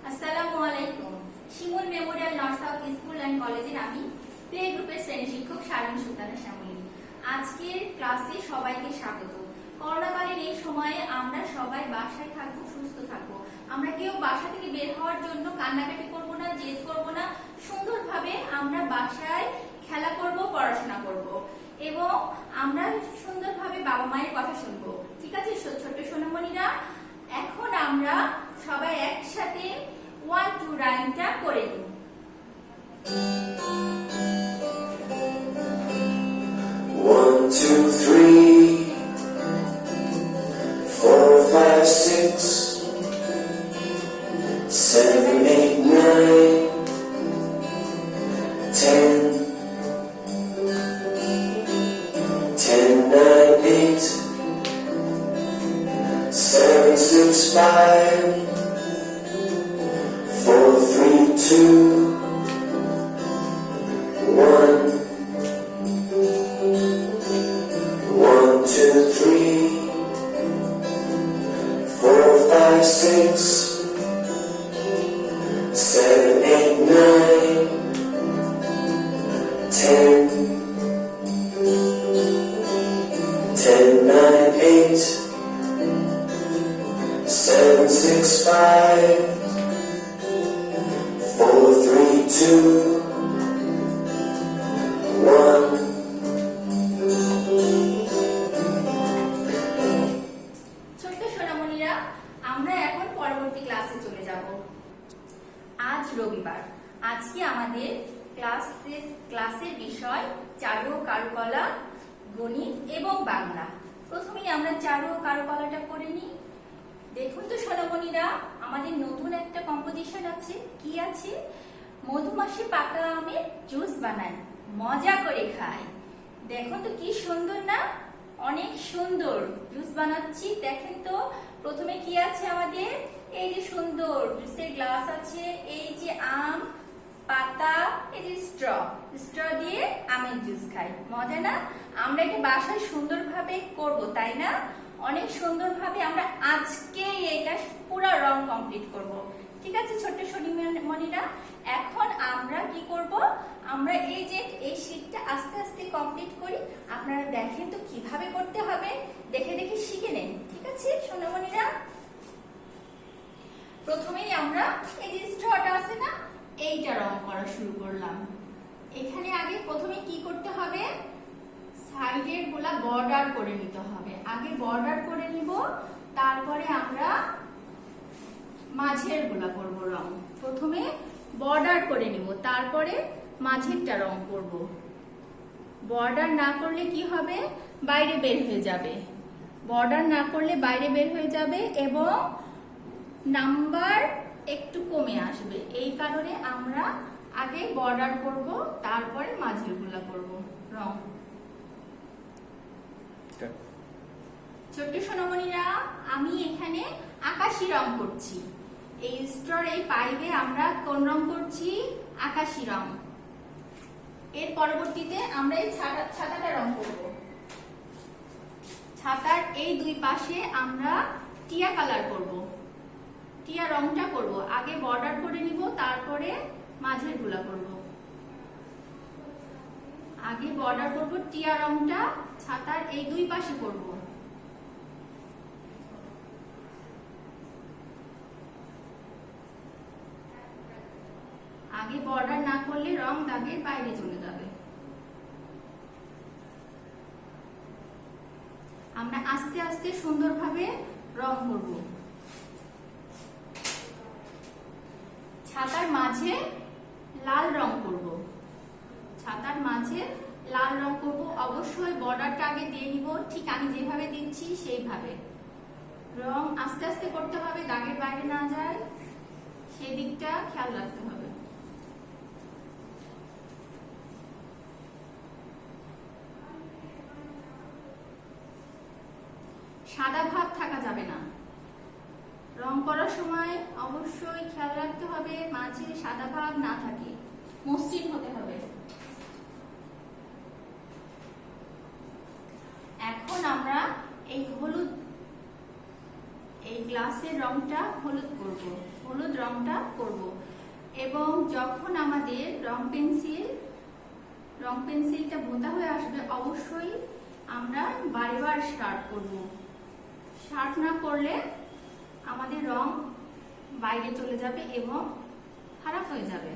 আসসালামু আলাইকুম। Shimul memorial north south school and কলেজের আমি প্লে গ্রুপের শ্রেণী শিক্ষক শারমিন সুলতানা শ্যামলী। আজকের ক্লাসে সবাইকে স্বাগত। করোনাকালীন এই সময়ে আমরা সবাই বাসায় থাকবো, সুস্থ থাকবো। আমরা কেউ বাসা থেকে বের হওয়ার জন্য কান্নাকাটি করব না, জেদ করব না। সুন্দরভাবে আমরা বাসায় খেলা করব, পড়াশোনা করব এবং আমরা সুন্দরভাবে বাবা মায়ের কথা শুনবো। ঠিক আছে ছোট্ট সোনামণিরা, এখন আমরা সবাই একসাথে 1-2 রাইমটা করে নিই। 1, 2, 3, 4, 5, 6, 7, 8, 9, 10, 10, 9, 8, 7, 6, 5, 4, 3, 2, 1. 1, 2, 3, 4, 5, 6, 7, 8, 9, 10, 10, 9, 8, 7, 6, 5, 4, 3, 2, 1. ছোট্ট সোনামণিরা, আমরা এখন পরবর্তী ক্লাসে চলে যাব। আজ রবিবার। আজকে আমাদের ক্লাসের বিষয় চারু ও কারুকলা, গণিত এবং বাংলা। প্রথমেই আমরা চারু ও কারুকলাটা করে নিই। দেখুন তো সোনামণিরা, আমাদের নতুন একটা কম্পোজিশন আছে। কি আছে? মধুমাছি পাকা আমের জুস বানায়, মজা করে খায়। দেখুন তো কি সুন্দর না, অনেক সুন্দর জুস বানাচ্ছি। দেখেন তো প্রথমে কি আছে আমাদের, এই যে সুন্দর জুসের গ্লাস আছে, এই যে আম পাতা, এই যে স্ট্র দিয়ে আমের জুস খাই, মজা না? আমরা এটা বাসায় সুন্দরভাবে করব, তাই না? অনেক সুন্দরভাবে আমরা আজকে এটা পুরো রং কমপ্লিট করব। ঠিক আছে ছোট্ট সোনামণিরা, এখন আমরা কি করব, আমরা এই শীটটা আস্তে আস্তে কমপ্লিট করি। আপনারা দেখেন তো কিভাবে করতে হবে, দেখে দেখে শিখে নেন। ঠিক আছে সোনামণিরা, প্রথমেই আমরা এই যে স্ট্রটা আছে না, এইটা রং করা শুরু করলাম। এখানে আগে প্রথমে কি করতে হবে, সাইডের গুলা বর্ডার করে নিতে হবে। আগে বর্ডার করে নিব, তারপরে আমরা মাঝের গুলা করব রং। প্রথমে বর্ডার করে নিব, তারপরে মাঝেরটা রং করব। বর্ডার না করলে কি হবে, বাইরে বের হয়ে যাবে। বর্ডার না করলে বাইরে বের হয়ে যাবে এবং নাম্বার একটু কমে আসবে। এই কারণে আমরা আগে বর্ডার করব, তারপরে মাঝের গুলা করব রং। ছোট্ট সোনামণিরা, আমি এখানে আকাশি রং করছি। এই স্ট্রর এই পাইপে আমরা কোন রং করছি, আকাশি রং। এর পরবর্তীতে আমরা এই ছাতাটা রং করব। ছাতার এই দুই পাশে আমরা টিয়া কালার করব, টিয়া রংটা করব। আগে বর্ডার করে নিব, তারপরে মাঝের গুলা করব। আগে বর্ডার করব, টিয়া রংটা ছাতার এই দুই পাশে করব। আগে বর্ডার না করলে রং দাগের বাইরে চলে যাবে। আমরা আস্তে আস্তে সুন্দরভাবে রং করব। ছাতার মাঝে লাল রং করব, ছাতার মাঝে লাল রং করব। অবশ্যই বর্ডারটা আগে দিয়ে নিব, ঠিক আমি যেভাবে দিচ্ছি সেইভাবে। রং আস্তে আস্তে করতে হবে, দাগের বাইরে না যায়, সেই দিকটা খেয়াল রাখতে হবে। সাদা ভাব থাকা যাবে না। রং করার সময় অবশ্যই খেয়াল রাখতে হবে মাঝে সাদা ভাব না থাকে, মসৃণ হতে হবে। এখন আমরা এই হলুদ, এই গ্লাসের রংটা হলুদ করব। হলুদ রংটা করব। এবং যখন আমাদের রং পেন্সিলটা ভোঁতা হয়ে আসবে, অবশ্যই আমরা বারবার স্টার্ট করব। স্টার্ট না করলে আমাদের রং বাইরে চলে যাবে এবং খারাপ হয়ে যাবে।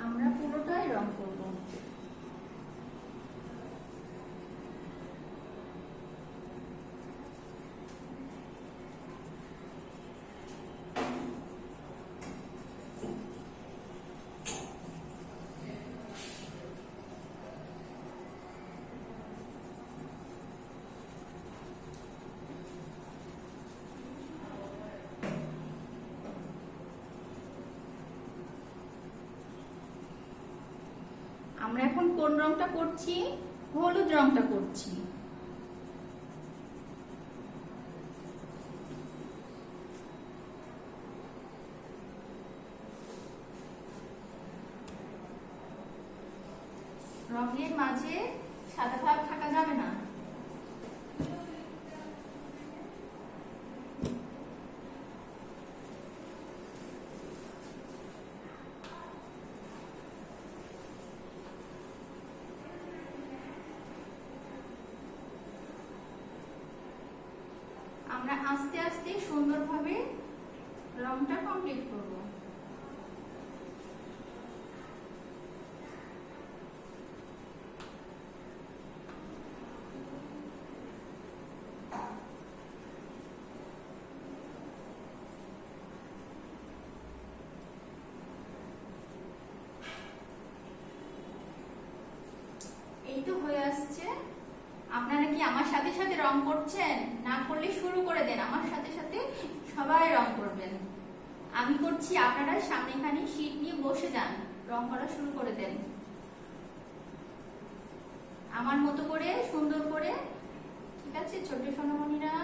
আমরা পুরোটাই রং করব। আমরা এখন কোন রংটা করছি? হলুদ রংটা করছি। রঙের মাঝে সাদা ভাব থাকা যাবে না। আমরা আস্তে আস্তে সুন্দরভাবে রংটা কমপ্লিট করব। এই তো হয়ে আসছে। আপনারা কি আমার সাথে সাথে রং করছেন? না করলে শুরু করে দেন, আমার সাথে সাথে সবাই রং করবেন। আমি করছি, আপনারা সামনেখানে শীট নিয়ে বসে যান, রং করা শুরু করে দেন আমার মতো করে, সুন্দর করে। ঠিক আছে ছোট সোনামণিরা?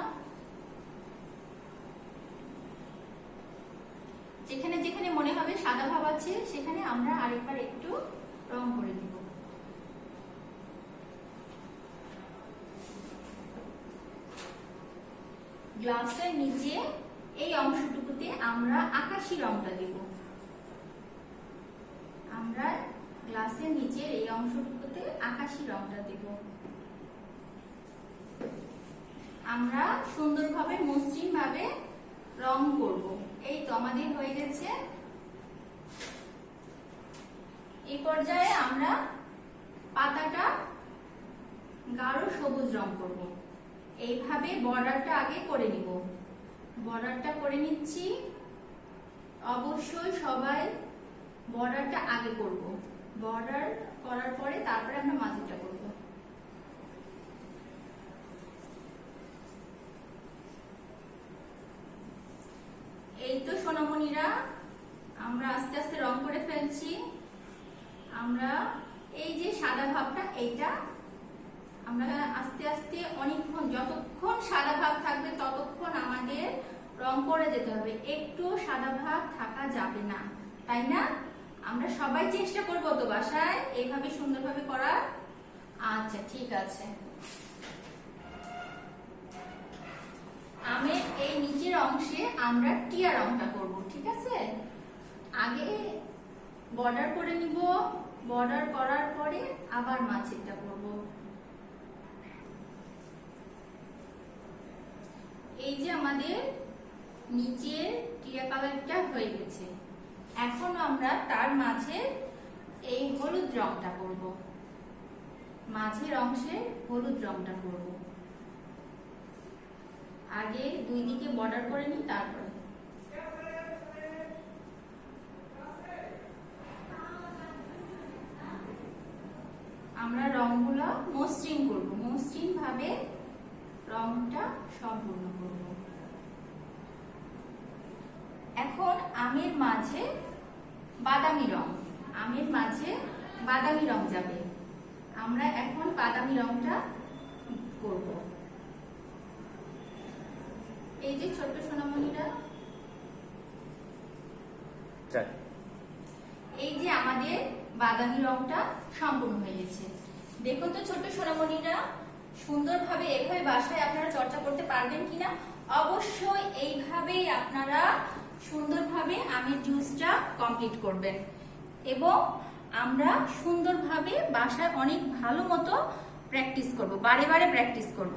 যেখানে যেখানে মনে হবে সাদা ভাব আছে সেখানে আমরা আরেকবার একটু রং করে দিব। গ্লাসের নিচে এই অংশটুকুতে আমরা আকাশী রংটা দেব। আমরা গ্লাসের নিচের এই অংশটুকুতে আকাশী রংটা দেব। আমরা সুন্দরভাবে মসৃণ ভাবে রং করব। এই তো আমাদের হয়ে গেছে। এই পর্যায়ে আমরা পাতাটা গাঢ় সবুজ রং করব। এইভাবে বর্ডারটা আগে করে নিব। বর্ডারটা করে নিচ্ছি। অবশ্যই সবাই বর্ডারটা আগে করব। বর্ডার করার পরে তারপরে আমরা মাঝেরটা করব। এই তো সোনামণিরা, আমরা আস্তে আস্তে রং করে ফেলছি। আমরা এই যে সাদা ভাবটা, এইটা আমরা আস্তে আস্তে অনেকক্ষণ, যতক্ষণ সাদা ভাব থাকবে ততক্ষণ আমাদের রং করে যেতে হবে। একটু সাদা ভাব থাকা যাবে না, তাই না? আমরা সবাই চেষ্টা করব তো বাসায় এইভাবে সুন্দরভাবে করার। আচ্ছা ঠিক আছে। আমের এই নিচের অংশে আমরা টিয়া রংটা করব। ঠিক আছে, আগে বর্ডার করে নিব। বর্ডার করার পরে আবার মাঝেরটা করব। এই যে আমাদের নিচের টিয়া কালারটা হয়ে গেছে। এখন আমরা তার মাঝে এই হলুদ রংটা করব। মাঝের অংশে হলুদ রংটা করব। আগে দুই দিকে বর্ডার করে নিই, তারপরে আমরা রংগুলো মসৃণ করব। মসৃণ ভাবে রংটা সম্পূর্ণ করব। এখন আমের মাঝে বাদামি রং, আমের মাঝে বাদামি রং যাবে। আমরা এখন বাদামি রংটা করব। এই যে ছোট্ট সোনামণিরা, এই যে আমাদের বাদামি রংটা সম্পূর্ণ হয়ে গেছে। দেখুন তো ছোট্ট সোনামণিরা, সুন্দরভাবে এভাবে বাসায় আপনারা চর্চা করতে পারবেন কিনা। অবশ্যই এইভাবেই আপনারা সুন্দরভাবে আমের জুসটা কমপ্লিট করবেন এবং আমরা সুন্দরভাবে বাসায় অনেক ভালো মতো প্র্যাকটিস করব, বারে বারে প্র্যাকটিস করব।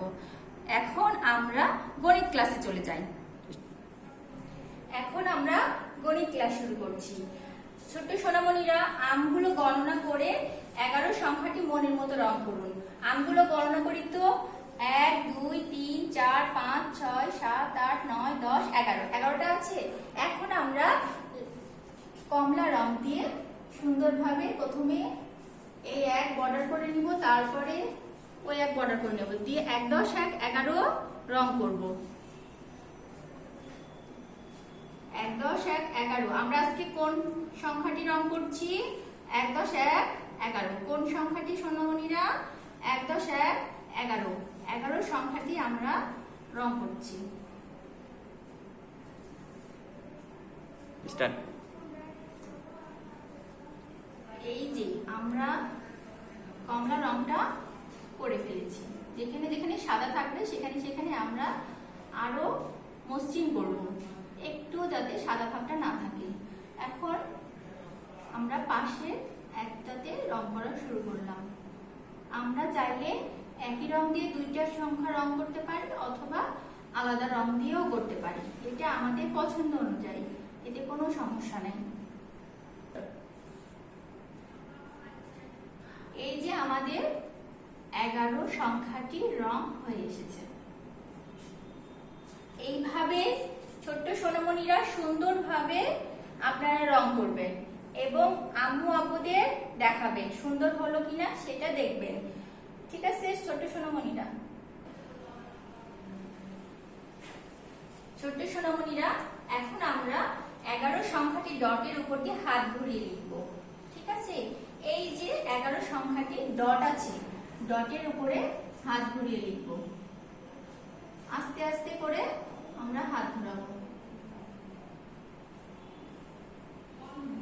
এখন আমরা গণিত ক্লাসে চলে যাই। এখন আমরা গণিত ক্লাস শুরু করছি। ছোট্ট সোনামণিরা, আমগুলো গণনা করে 11 সংখ্যাটি মনের মতো রং করুন। আমগুলো গণনা করি তো, 1 2 3 4 5 6 7 8 9 10 11, 11টা আছে। এখন আমরা কমলা রং দিয়ে সুন্দরভাবে প্রথমে এই 1 বর্ডার করে নিব, তারপরে ওই 1 বর্ডার করে নেব, দিয়ে 1 10 1 11 রং করব। 1 10 1 11। আমরা আজকে কোন সংখ্যাটি রং করছি? 1 10 1 11। কোন সংখ্যাটি সোনামণিরা? 1 10 1 11। 11 সংখ্যাটি আমরা রং করছি। স্টার্ট। এই যে আমরা কমলা রংটা করে ফেলেছি। যেখানে যেখানে সাদা থাকবে সেখানে সেখানে আমরা আরো মসৃণ করব, একটু যাতে সাদা ভাবটা না থাকে। এখন আমরা পাশে একটাতে রং করা শুরু করলাম। আমরা চাইলে একই রং দিয়ে 2টা সংখ্যা রং করতে পারি অথবা আলাদা রং দিয়েও করতে পারি, এটা আমাদের পছন্দ অনুযায়ী, এতে কোনো সমস্যা নেই। এই যে আমাদের 11 সংখ্যাটি রং হয়ে এসেছে। এইভাবে ছোট্ট সোনামণিরা সুন্দরভাবে আপনারা রং করবেন এবং আম্মু আব্বুদের দেখাবেন সুন্দর হলো কিনা সেটা দেখবেন। ঠিক আছে ছোট্ট সোনামণিরা? ছোট্ট সোনামণিরা, এখন আমরা 11 সংখ্যাটি ডটের উপর দিয়ে হাত ঘুরিয়ে লিখব। ঠিক আছে? এই যে 11 সংখ্যাটি ডট আছে, ডটের উপরে হাত ঘুরিয়ে লিখব। আস্তে আস্তে করে আমরা হাত ঘোরাবো।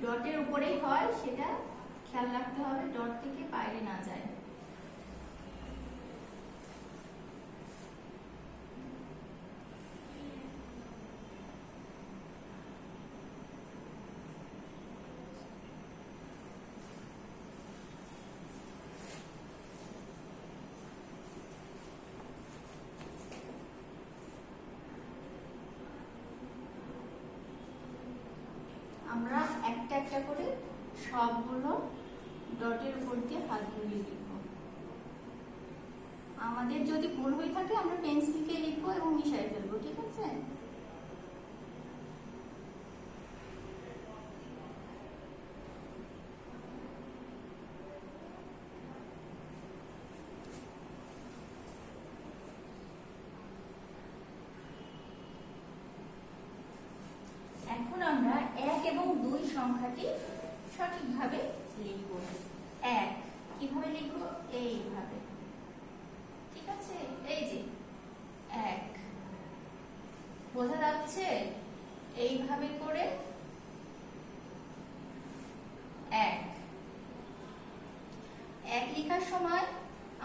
ডটের উপরেই হয়, সেটা খেয়াল রাখতে হবে ডট থেকে বাইরে না যায়। আমরা একটা একটা করে সবগুলো ডটের উপর দিয়ে হাত ঘুরিয়ে লিখব। আমাদের যদি ভুল হয়ে থাকে আমরা পেন্সিল দিয়ে লিখবো এবং মিশাই ফেলবো। ঠিক আছে? এখন আমরা 1 এবং 2 সংখ্যাটি সঠিকভাবে লিখব। 1 কিভাবে লিখব? এইভাবে। ঠিক আছে? এই যে 1, বোঝা যাচ্ছে? এইভাবে করে 1 লেখার সময়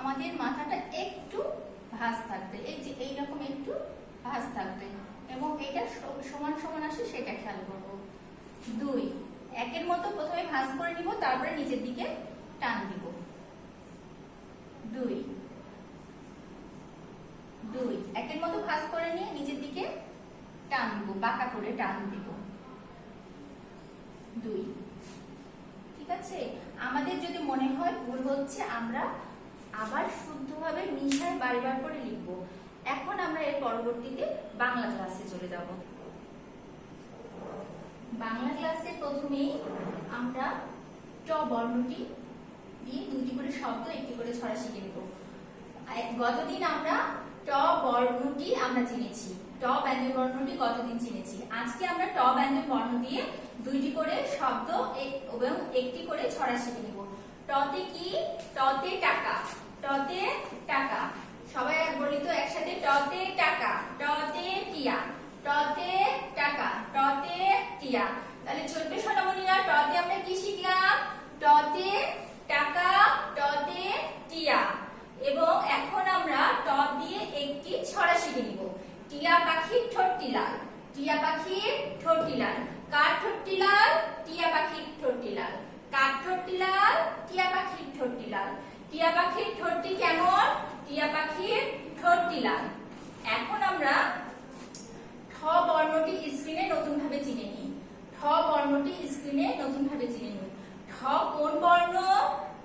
আমাদের মাথাটা একটু ভাঁজ থাকবে, এই যে এইরকম একটু ভাঁজ থাকবে এবং এটা সমান সমান আসে সেটা খেয়াল করব। 2 1-এর মতো প্রথমে ভাঁজ করে নিব, তারপরে নিচের দিকে টান দিব। 2 1-এর মতো ভাঁজ করে নিয়ে নিচের দিকে টান দিব, বাঁকা করে টান দিব। 2। ঠিক আছে? আমাদের যদি মনে হয় ভুল হচ্ছে আমরা আবার শুদ্ধভাবে মিশায় বারবার করে লিখব। এখন আমরা এর পরবর্তীতে বাংলা ক্লাসে চলে যাব। বাংলা ক্লাসে প্রথমেই আমরা ট বর্ণটি দিয়ে 2টি করে শব্দ, 1টি করে ছড়া শিখে নেব। গতদিন আমরা ট বর্ণটি আমরা চিনেছি, ট ব্যঞ্জন বর্ণটি গতদিন চিনেছি। আজকে আমরা ট ব্যঞ্জন বর্ণ দিয়ে 2টি করে শব্দ এবং 1টি করে ছড়া শিখে নেব। টতে কি? টতে টাকা। টতে টাকা। সবাই বলি তো একসাথে, টতে টাকা। টতে টিয়া। টতে টাকা। টতে টিয়া। তাহলে ছোট্ট সোনামণিরা ট তে আমরা কি শিখলাম? ট তে টাকা, ট তে টিয়া। এবং এখন আমরা ট দিয়ে একটি ছড়া শিখে নিব। টিয়া পাখির ঠোঁটটি লাল, টিয়া পাখির ঠোঁটটি লাল। কার ঠোঁটটি লাল? টিয়া পাখির ঠোঁটটি লাল। কার ঠোঁটটি লাল? টিয়া পাখির ঠোঁটটি লাল। টিয়া পাখির ঠোঁটটি কেমন? টিয়া পাখির ঠোঁটটি লাল। এখন আমরা ঠ বর্ণটি স্ক্রিনে নতুন ভাবে চিনে নিই। ঠ বর্ণটি স্ক্রিনে নতুন ভাবে চিনে নিই। ঠ কোন বর্ণ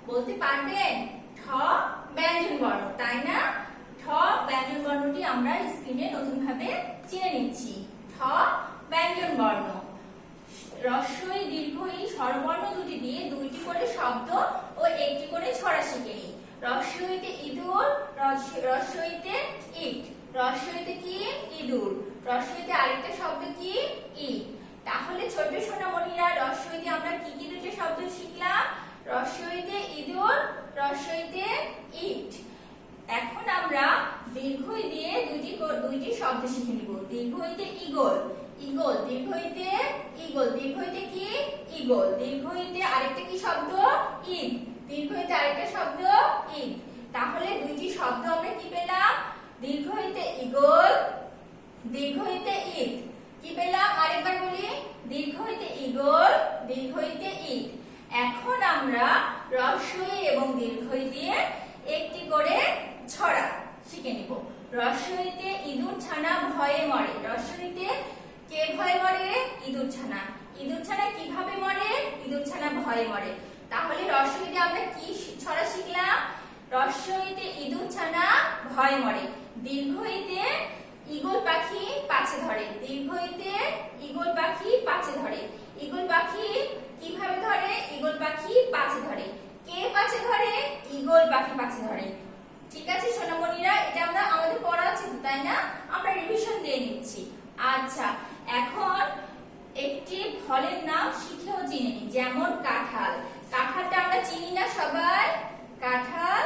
বলতে পারবেন? ঠ ব্যঞ্জন বর্ণ, তাই না? ঠ ব্যঞ্জন বর্ণটি আমরা স্ক্রিনে নতুন ভাবে চিনে নিচ্ছি। ঠ ব্যঞ্জন বর্ণ। রস্বই দীর্ঘই স্বরবর্ণ দুটি দিয়ে দুইটি করে শব্দ ও একটি করে ছড়া শিখে নিই। রস্বইতে ইঁদুর, রস্বইতে ইট। রস্বইতে কি? ইঁদুর। রস্বইতে আরেকটা শব্দ কি? ইট। তাহলে ছোট সোনামণিরা রস্বইতে আমরা কি কি দুটো শব্দ শিখলাম? রস্বইতে ইঁদুর, রস্বইতে ইট। এখন আমরা দীর্ঘই দিয়ে দুইটি শব্দ শিখে নিব। দীর্ঘইতে ঈগল, ঈগল। দীর্ঘইতে ঈগল, দীর্ঘইতে কি? ঈগল। দীর্ঘইতে আরেকটা কি শব্দ? ঈদ। দীর্ঘইতে আরেকটা শব্দ ঈদ। তাহলে দুইটি শব্দ আমরা কি পেলাম? দীর্ঘইতে ঈগল, দীর্ঘইতে ঈদ। কি পেলাম? আরেকবার বলি, দীর্ঘইতে ঈগল, দীর্ঘইতে ঈদ। এখন আমরা রস্বই এবং দীর্ঘই দিয়ে একটি করে ছড়া শিখে নিব। রস্বইতে ইঁদুর ছানা ভয়ে মরে। রস্বইতে কে ভয়ে মরে? ইঁদুর ছানা। ইঁদুর ছানা কিভাবে মরে? ইঁদুর ছানা ভয়ে মরে। তাহলে রস্বইতে আমরা কি ছড়া শিখলাম? রস্বইতে ইঁদুর ছানা ভয়ে মরে। দীর্ঘইতে ঈগল পাখি পাছে ধরে। দীর্ঘইতে ঈগল পাখি পাছে ধরে। ঈগল পাখি কিভাবে ধরে? ঈগল পাখি পাছে ধরে। কে পাছে ধরে? ঈগল পাখি পাছে ধরে। ঠিক আছে সোনামণিরা, এটা আমরা আমাদের পড়া আছে তাই না? আমরা রিভিশন দিয়ে নিচ্ছি। আচ্ছা, এখন একটি ফলের নাম শিখেও চিনে নিই। যেমন কাঁঠাল। কাঁঠালটা আমরা চিনি না সবাই? কাঁঠাল,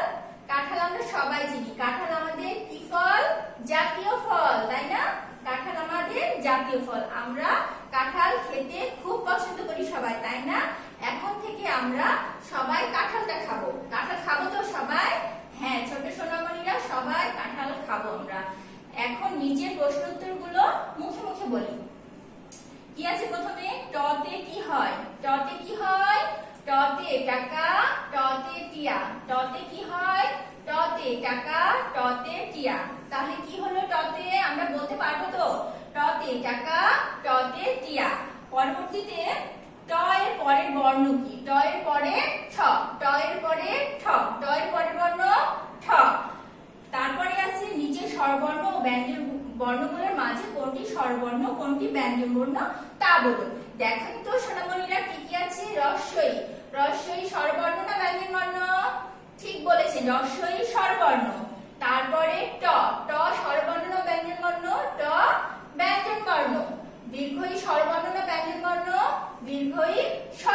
কাঁঠাল আমরা সবাই চিনি। কাঁঠাল আমাদের কি ফল? জাতীয় ফল, তাই না? কাঁঠাল আমাদের জাতীয় ফল। আমরা কাঁঠাল খেতে খুব পছন্দ করি সবাই, তাই না? এখন থেকে আমরা সবাই কাঁঠালটা খাবো। কাঁঠাল খাবো তো সবাই? হ্যাঁ ছোট সোনামণিরা, সবাই কাঁঠাল খাবো আমরা। এখন নিজের প্রশ্ন উত্তরগুলো মুখে মুখে বলি। কি আছে প্রথমে? ট তে কি হয়? ট তে কি হয়? ট তে টাকা, ট তে টিয়া। ট তে কি হয়? ট তে টাকা, ট তে টিয়া। তাহলে কি হলো ট তে? আমরা বলতে পারবো তো? ট তে টাকা, ট তে টিয়া। পরবর্তীতে ট এর পরের বর্ণ কি? ট এর পরে ঠ। ট এর পরে ঠ। ট এর পরের বর্ণ ঠ। তারপরে আছে নিচে স্বরবর্ণ ও ব্যঞ্জন বর্ণগুলোর মাঝে কোনটি স্বরবর্ণ, কোনটি ব্যঞ্জন বর্ণ তা বলুন। দেখেন তো সোনামণিরা কি কি আছে? রস্বই। রস্বই স্বরবর্ণ না ব্যঞ্জন বর্ণ? ঠিক বলেছেন, রস্বই স্বরবর্ণ। তারপরে ট। ট স্বরবর্ণ না ব্যঞ্জন বর্ণ? ট ব্যঞ্জন বর্ণ। দীর্ঘই স্বরবর্ণ না ব্যঞ্জন বর্ণ? দীর্ঘই স্বর